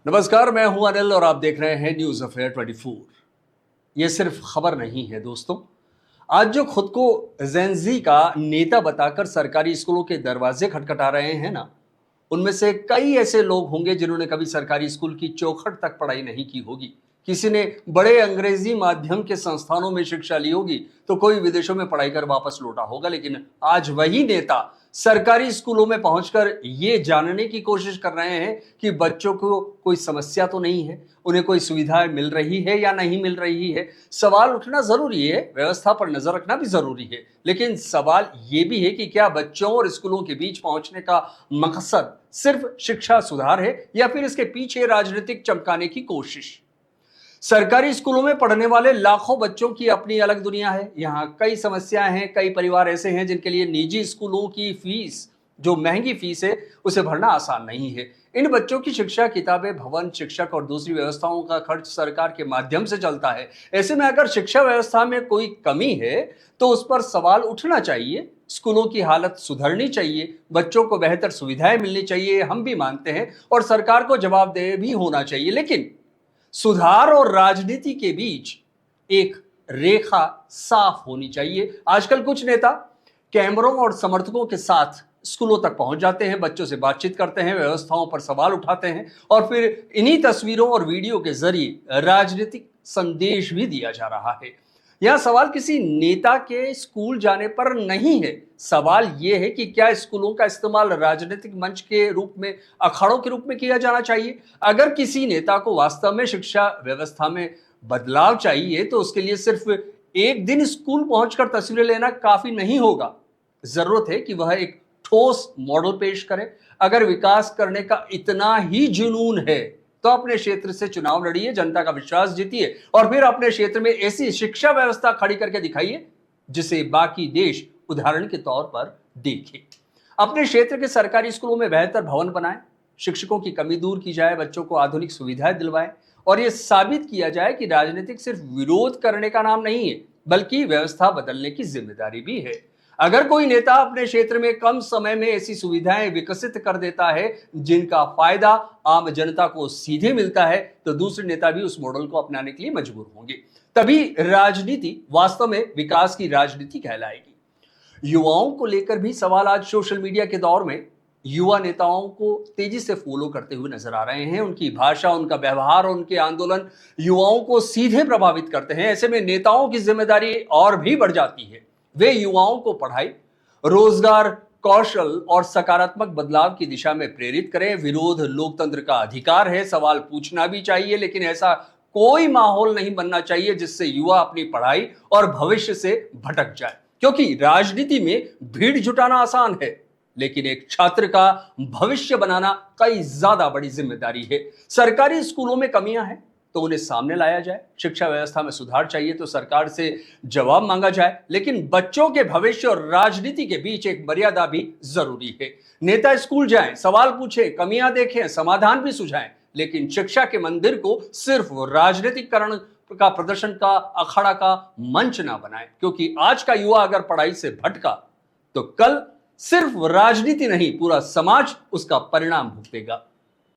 नमस्कार, मैं हूं अनिल और आप देख रहे हैं न्यूज अफेयर 24। ये सिर्फ खबर नहीं है दोस्तों। आज जो खुद को जेंजी का नेता बताकर सरकारी स्कूलों के दरवाजे खटखटा रहे हैं ना, उनमें से कई ऐसे लोग होंगे जिन्होंने कभी सरकारी स्कूल की चौखट तक पढ़ाई नहीं की होगी। किसी ने बड़े अंग्रेजी माध्यम के संस्थानों में शिक्षा ली होगी, तो कोई विदेशों में पढ़ाई कर वापस लौटा होगा। लेकिन आज वही नेता सरकारी स्कूलों में पहुंचकर ये जानने की कोशिश कर रहे हैं कि बच्चों को कोई समस्या तो नहीं है, उन्हें कोई सुविधाएं मिल रही है या नहीं मिल रही है। सवाल उठना जरूरी है, व्यवस्था पर नजर रखना भी जरूरी है, लेकिन सवाल ये भी है कि क्या बच्चों और स्कूलों के बीच पहुंचने का मकसद सिर्फ शिक्षा सुधार है या फिर इसके पीछे राजनीतिक चमकाने की कोशिश। सरकारी स्कूलों में पढ़ने वाले लाखों बच्चों की अपनी अलग दुनिया है। यहाँ कई समस्याएं हैं। कई परिवार ऐसे हैं जिनके लिए निजी स्कूलों की फीस, जो महंगी फीस है, उसे भरना आसान नहीं है। इन बच्चों की शिक्षा, किताबें, भवन, शिक्षक और दूसरी व्यवस्थाओं का खर्च सरकार के माध्यम से चलता है। ऐसे में अगर शिक्षा व्यवस्था में कोई कमी है तो उस पर सवाल उठना चाहिए। स्कूलों की हालत सुधरनी चाहिए, बच्चों को बेहतर सुविधाएं मिलनी चाहिए, हम भी मानते हैं, और सरकार को जवाबदेह भी होना चाहिए। लेकिन सुधार और राजनीति के बीच एक रेखा साफ होनी चाहिए। आजकल कुछ नेता कैमरों और समर्थकों के साथ स्कूलों तक पहुंच जाते हैं, बच्चों से बातचीत करते हैं, व्यवस्थाओं पर सवाल उठाते हैं और फिर इन्हीं तस्वीरों और वीडियो के जरिए राजनीतिक संदेश भी दिया जा रहा है। यह सवाल किसी नेता के स्कूल जाने पर नहीं है। सवाल यह है कि क्या स्कूलों का इस्तेमाल राजनीतिक मंच के रूप में, अखाड़ों के रूप में किया जाना चाहिए। अगर किसी नेता को वास्तव में शिक्षा व्यवस्था में बदलाव चाहिए तो उसके लिए सिर्फ एक दिन स्कूल पहुंचकर तस्वीरें लेना काफी नहीं होगा। जरूरत है कि वह एक ठोस मॉडल पेश करे। अगर विकास करने का इतना ही जुनून है तो अपने क्षेत्र से चुनाव लड़िए, जनता का विश्वास जीतिए और फिर अपने क्षेत्र में ऐसी शिक्षा व्यवस्था खड़ी करके दिखाइए जिसे बाकी देश उदाहरण के तौर पर देखे। अपने क्षेत्र के सरकारी स्कूलों में बेहतर भवन बनाएं, शिक्षकों की कमी दूर की जाए, बच्चों को आधुनिक सुविधाएं दिलवाएं और यह साबित किया जाए कि राजनीतिक सिर्फ विरोध करने का नाम नहीं है, बल्कि व्यवस्था बदलने की जिम्मेदारी भी है। अगर कोई नेता अपने क्षेत्र में कम समय में ऐसी सुविधाएं विकसित कर देता है जिनका फायदा आम जनता को सीधे मिलता है, तो दूसरे नेता भी उस मॉडल को अपनाने के लिए मजबूर होंगे। तभी राजनीति वास्तव में विकास की राजनीति कहलाएगी। युवाओं को लेकर भी सवाल आज सोशल मीडिया के दौर में युवा नेताओं को तेजी से फॉलो करते हुए नजर आ रहे हैं। उनकी भाषा, उनका व्यवहार और उनके आंदोलन युवाओं को सीधे प्रभावित करते हैं। ऐसे में नेताओं की जिम्मेदारी और भी बढ़ जाती है। वे युवाओं को पढ़ाई, रोजगार, कौशल और सकारात्मक बदलाव की दिशा में प्रेरित करें। विरोध लोकतंत्र का अधिकार है, सवाल पूछना भी चाहिए, लेकिन ऐसा कोई माहौल नहीं बनना चाहिए जिससे युवा अपनी पढ़ाई और भविष्य से भटक जाए। क्योंकि राजनीति में भीड़ जुटाना आसान है, लेकिन एक छात्र का भविष्य बनाना कई ज्यादा बड़ी जिम्मेदारी है। सरकारी स्कूलों में कमियां हैं तो उन्हें सामने लाया जाए। शिक्षा व्यवस्था में सुधार चाहिए तो सरकार से जवाब मांगा जाए, लेकिन बच्चों के भविष्य और राजनीति के बीच एक मर्यादा भी जरूरी है। नेता स्कूल जाएं, सवाल पूछें, कमियां देखें, समाधान भी सुझाएं, लेकिन शिक्षा के मंदिर को सिर्फ राजनीतिकरण का, प्रदर्शन का, अखाड़ा का मंच ना बनाएं। क्योंकि आज का युवा अगर पढ़ाई से भटका तो कल सिर्फ राजनीति नहीं, पूरा समाज उसका परिणाम भुगतेगा।